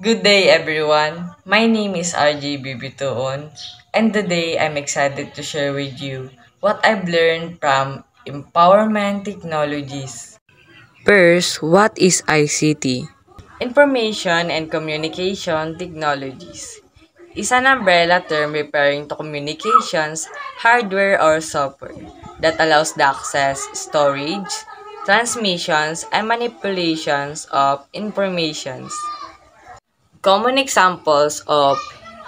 Good day everyone, my name is RJ Bibitoon and today I'm excited to share with you what I've learned from empowerment technologies. First, what is ICT? Information and Communication Technologies is an umbrella term referring to communications, hardware or software that allows the access, storage, transmissions, and manipulations of informations. Common examples of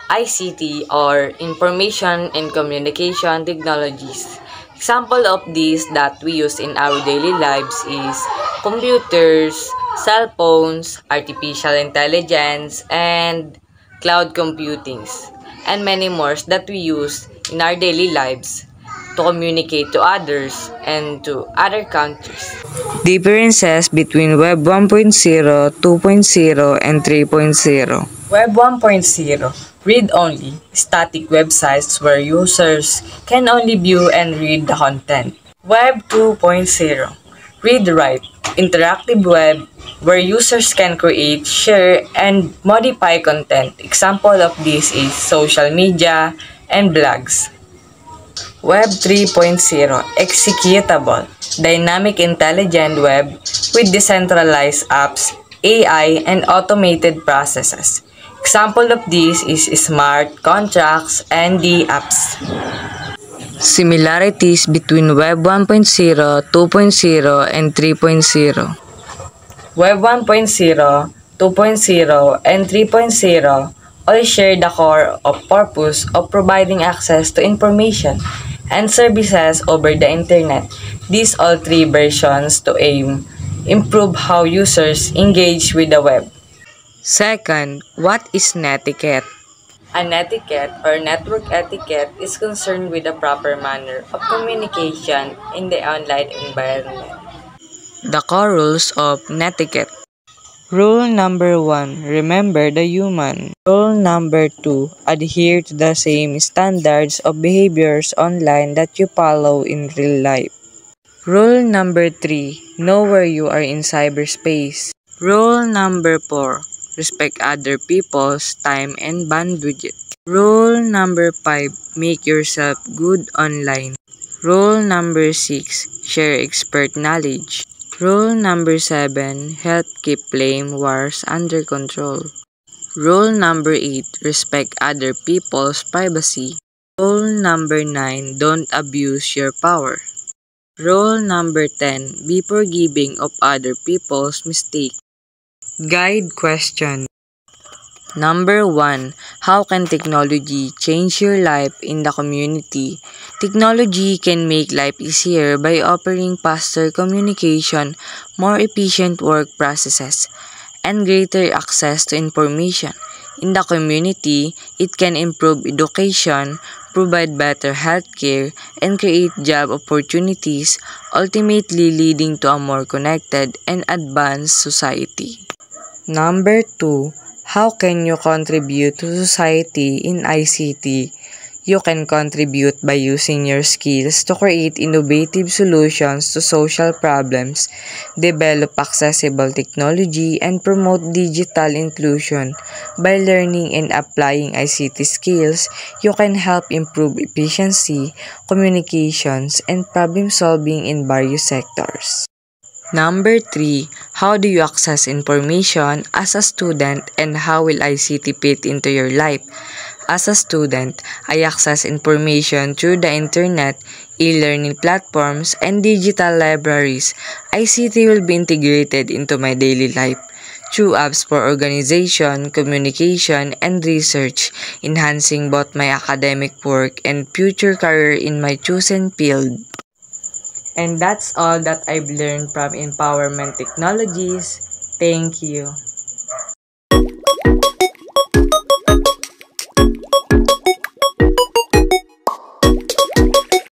ICT or Information and Communication Technologies. Example of these that we use in our daily lives is computers, cell phones, artificial intelligence, and cloud computings, and many more that we use in our daily lives to communicate to others and to other countries. Differences between Web 1.0, 2.0, and 3.0. Web 1.0 read-only, static websites where users can only view and read the content. Web 2.0 read-write, interactive web where users can create, share, and modify content. Example of this is social media and blogs. Web 3.0 executable, dynamic intelligent web with decentralized apps, AI, and automated processes. Example of this is smart contracts and the apps. Similarities between Web 1.0, 2.0, and 3.0. Web 1.0, 2.0, and 3.0 all share the core of purpose of providing access to information and services over the internet. These all three versions to improve how users engage with the web. Second, what is netiquette? A netiquette or network etiquette is concerned with the proper manner of communication in the online environment. The core rules of netiquette. Rule number 1, remember the human. Rule number 2, adhere to the same standards of behaviors online that you follow in real life. Rule number 3, know where you are in cyberspace. Rule number 4, respect other people's time and bandwidth. Rule number 5, make yourself good online. Rule number 6, share expert knowledge. Rule number 7, help keep flame wars under control. Rule number 8, respect other people's privacy. Rule number 9, don't abuse your power. Rule number 10, be forgiving of other people's mistakes. Guide question. Number 1, how can technology change your life in the community? Technology can make life easier by offering faster communication, more efficient work processes, and greater access to information. In the community, it can improve education, provide better healthcare, and create job opportunities, ultimately leading to a more connected and advanced society. Number 2, how can you contribute to society in ICT? You can contribute by using your skills to create innovative solutions to social problems, develop accessible technology, and promote digital inclusion. By learning and applying ICT skills, you can help improve efficiency, communications, and problem solving in various sectors. Number 3, how do you access information as a student and how will ICT fit into your life? As a student, I access information through the internet, e-learning platforms, and digital libraries. ICT will be integrated into my daily life through apps for organization, communication, and research, enhancing both my academic work and future career in my chosen field. And that's all that I've learned from empowerment technologies. Thank you.